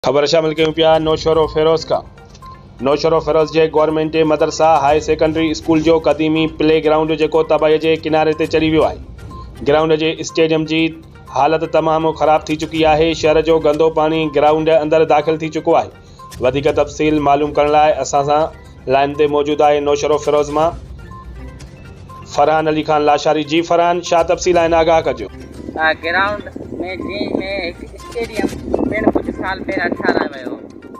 खबर शामिल क्यों पिया नोश़रो फीरोज का। नोश़रो फीरोज जे गवर्नमेंट मदरसा हाई सैकेंडरी स्कूल जो कदीमी प्ले ग्राउंड जेको तबाही जे किनारे ते चढ़ी वियो आहे। ग्राउंड जे स्टेडियम जी हालत तमाम खराब थी चुकी है। शहर जो गंदो पानी ग्राउंड अंदर दाखिल थी चुको है। वधीक तफसील मालूम करण लाइ असां सां लाइन ते मौजूद है नोश़रो फीरोज मां फरहान अली खान लाशारी। जी फरहान, छा तफसील आहिनि, आगाह कजो। ग्राउंड में एक स्टेडियम पिण कुछ साल पहिरियां ठाहिरायो वियो,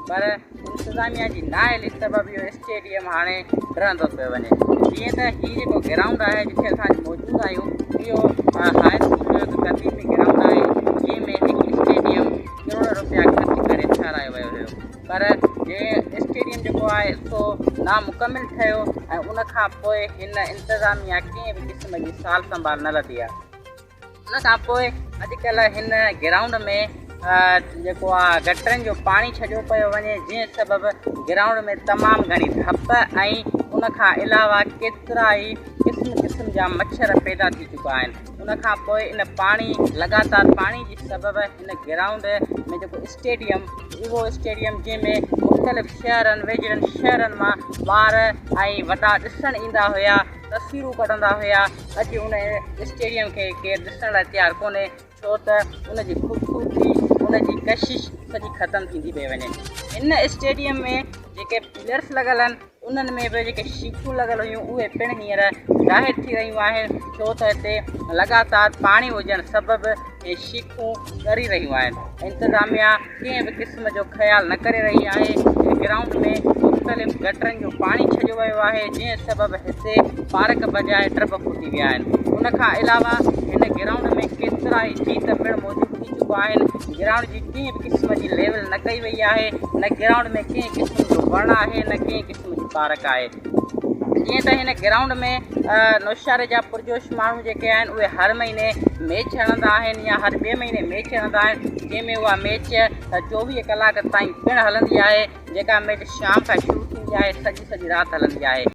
पर इंतज़ामिया जी नाअहली सबबि इहो स्टेडियम हाणे रहंदो पियो वञे। जीअं त हीउ जेको ग्राउंड आहे जिथे असां मौजूदु आहियूं, इहो हाई स्कूल जो हिकु कदीमी ग्राउंड आहे जंहिंमें हिकु स्टेडियम करोड़ रुपया ख़र्च करे ठाहिरायो वियो हुयो। पर जे स्टेडियम जेको आहे सो नामुकमिल ठहियो ऐं उनखां पोइ हिन इंतज़ामिया कंहिं बि क़िस्म जी साल संभाल न लधी आहे। उनखां पोइ अॼुकल्ह हिन ग्राउंड में जेको आहे गटरनि जो पाणी छॾियो पियो वञे, जंहिं सबबि ग्राउंड में तमामु घणी धप ऐं उनखां अलावा केतिरा ई क़िस्म जा मच्छर पैदा थी चुका आहिनि। उनखां पोइ इन पाणी लगातार पाणी जी सबबि हिन ग्राउंड में जेको स्टेडियम, उहो स्टेडियम जंहिंमें मुख़्तलिफ़ शहरनि वेझड़नि शहरनि मां ॿार ऐं वॾा ॾिसणु ईंदा हुया, तस्वीरूं कढंदा हुया, अॼु उन स्टेडियम खे केरु ॾिसण लाइ तयारु कोन्हे, छो त उनजी ख़ूबसूरती, उनजी कशिश सॼी ख़तमु थींदी पई वञे। इन स्टेडियम में जेके पिलर्स लॻल आहिनि, उन्हनि में बि जेके शीखूं लॻल हुयूं उहे पिणु हींअर ज़ाहिर थी रहियूं आहिनि, छो त हिते लगातार पाणी हुजणु सबबि हे शीखूं ॻरी रहियूं आहिनि। इंतज़ामिया कंहिं बि क़िस्म जो ख़्यालु न करे रही आहे। ग्राउंड में मुख़्तलिफ़ गटरनि जो पाणी छॾियो वियो आहे, जंहिं सबबि हिते पार्क बजाए ट्रप फुटी विया आहिनि। उनखां अलावा हिन ग्राउंड में केतिरा ई जीत पिणु मौजूदु थी चुका आहिनि। ग्राउंड जी कंहिं बि क़िस्म जी लेवल न कई वई आहे, न ग्राउंड में कंहिं क़िस्म जो वण आहे, न कंहिं क़िस्म जी पार्क आहे। जीअं त हिन ग्राउंड में नौशहरे जा पुरजोश माण्हू जेके आहिनि उहे हर महीने मैच हणंदा आहिनि या हर ॿिए महीने मैच हणंदा आहिनि, जंहिंमें उहा मैच 24 कलाक ताईं पिणु हलंदी आहे। जेका मैच शाम खां शुरू थींदी आहे, सॼी राति हलंदी आहे।